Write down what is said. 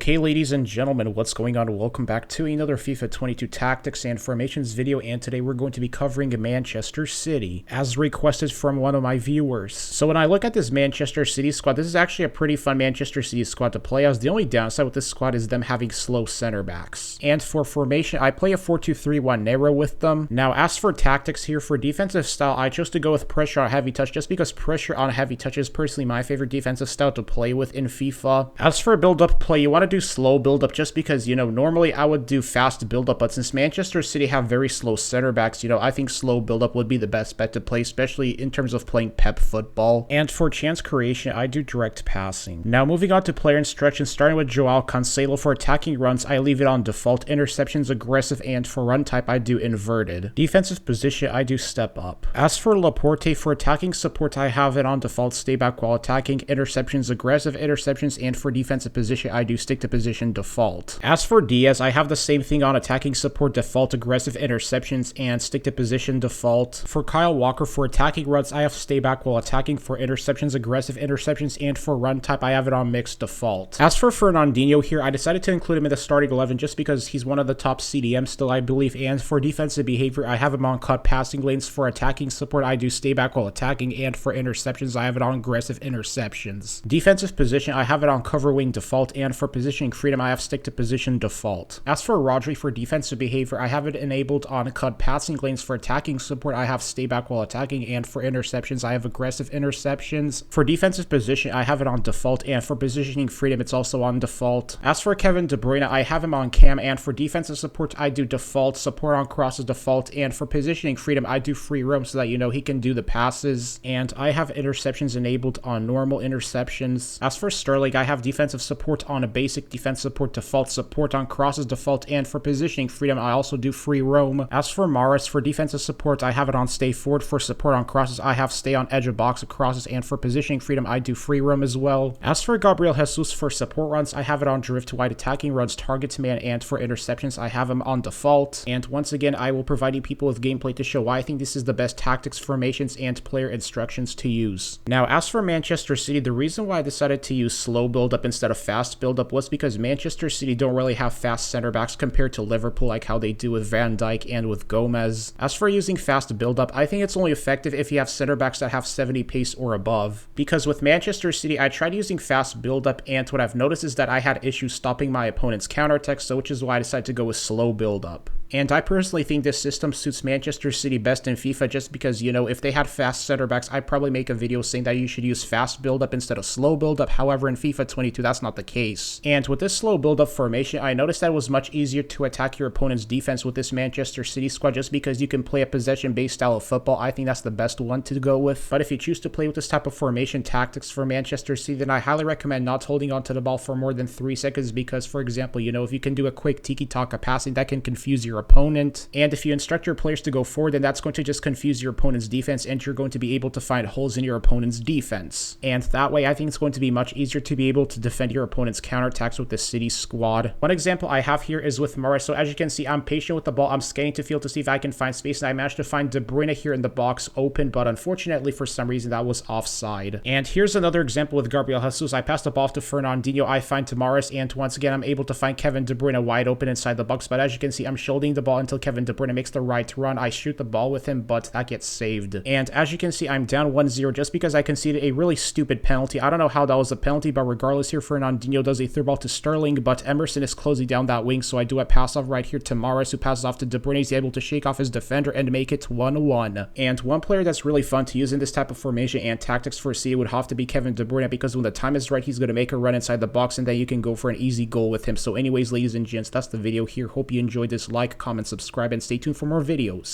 Okay, ladies and gentlemen, what's going on? Welcome back to another FIFA 22 Tactics and Formations video, and today we're going to be covering Manchester City, as requested from one of my viewers. So when I look at this Manchester City squad, this is actually a pretty fun Manchester City squad to play as. The only downside with this squad is them having slow center backs. And for formation, I play a 4-2-3-1 narrow with them. Now, as for tactics here, for defensive style, I chose to go with pressure on heavy touch, just because pressure on heavy touch is personally my favorite defensive style to play with in FIFA. As for build-up play, you want to do slow build-up just because, normally I would do fast build-up, but since Manchester City have very slow center backs, I think slow build-up would be the best bet to play, especially in terms of playing pep football. And for chance creation, I do direct passing. Now, moving on to player instructions, starting with Joao Cancelo. For attacking runs, I leave it on default. Interceptions, aggressive, and for run type, I do inverted. Defensive position, I do step up. As for Laporte, for attacking support, I have it on default, stay back while attacking. Interceptions, aggressive interceptions, and for defensive position, I do stick to position default. As for Diaz, I have the same thing on attacking support, default, aggressive interceptions, and stick to position default. For Kyle Walker, for attacking runs, I have stay back while attacking. For interceptions, aggressive interceptions, and for run type, I have it on mixed default. As for Fernandinho here, I decided to include him in the starting 11 just because he's one of the top CDMs still, I believe, and for defensive behavior, I have him on cut passing lanes. For attacking support, I do stay back while attacking, and for interceptions, I have it on aggressive interceptions. Defensive position, I have it on cover wing default, and for positioning freedom, I have stick to position default. As for Rodri, for defensive behavior, I have it enabled on cut passing lanes. For attacking support, I have stay back while attacking, and for interceptions, I have aggressive interceptions. For defensive position, I have it on default, and for positioning freedom, it's also on default. As for Kevin De Bruyne, I have him on cam, and for defensive support, I do default, support on crosses default, and for positioning freedom, I do free roam so that, he can do the passes, and I have interceptions enabled on normal interceptions. As for Sterling, I have defensive support on a basic, defense support default, support on crosses default, and for positioning freedom, I also do free roam. As for Mahrez, for defensive support, I have it on stay forward. For support on crosses, I have stay on edge of box crosses, and for positioning freedom, I do free roam as well. As for Gabriel Jesus, for support runs, I have it on drift wide, attacking runs, target to man, and for interceptions, I have him on default. And once again, I will provide you people with gameplay to show why I think this is the best tactics, formations, and player instructions to use. Now, as for Manchester City, the reason why I decided to use slow build-up instead of fast build-up was because Manchester City don't really have fast center backs compared to Liverpool, like how they do with Van Dijk and with Gomez. As for using fast build-up, I think it's only effective if you have center backs that have 70 pace or above. Because with Manchester City, I tried using fast build-up, and what I've noticed is that I had issues stopping my opponent's counterattacks, so which is why I decided to go with slow build-up. And I personally think this system suits Manchester City best in FIFA just because, if they had fast center backs, I'd probably make a video saying that you should use fast build-up instead of slow build-up. However, in FIFA 22, that's not the case. And with this slow build-up formation, I noticed that it was much easier to attack your opponent's defense with this Manchester City squad just because you can play a possession-based style of football. I think that's the best one to go with. But if you choose to play with this type of formation tactics for Manchester City, then I highly recommend not holding onto the ball for more than 3 seconds because, for example, if you can do a quick tiki-taka passing, that can confuse your opponent. And if you instruct your players to go forward, then that's going to just confuse your opponent's defense, and you're going to be able to find holes in your opponent's defense. And that way, I think it's going to be much easier to be able to defend your opponent's counterattacks with the City squad. One example I have here is with Mahrez. So as you can see, I'm patient with the ball. I'm scanning to field to see if I can find space, and I managed to find De Bruyne here in the box open, but unfortunately, for some reason, that was offside. And here's another example with Gabriel Jesus. I passed the ball off to Fernandinho. I find to Mahrez, and once again, I'm able to find Kevin De Bruyne wide open inside the box, but as you can see, I'm shielding the ball until Kevin De Bruyne makes the right run. I shoot the ball with him, but that gets saved. And as you can see, I'm down 1-0 just because I conceded a really stupid penalty. I don't know how that was a penalty, but regardless here, Fernandinho does a through ball to Sterling, but Emerson is closing down that wing, so I do a pass off right here to Mahrez, who passes off to De Bruyne. He's able to shake off his defender and make it 1-1. And one player that's really fun to use in this type of formation and tactics for City would have to be Kevin De Bruyne, because when the time is right, he's going to make a run inside the box, and then you can go for an easy goal with him. So anyways, ladies and gents, that's the video here. Hope you enjoyed this. Like, comment, subscribe, and stay tuned for more videos.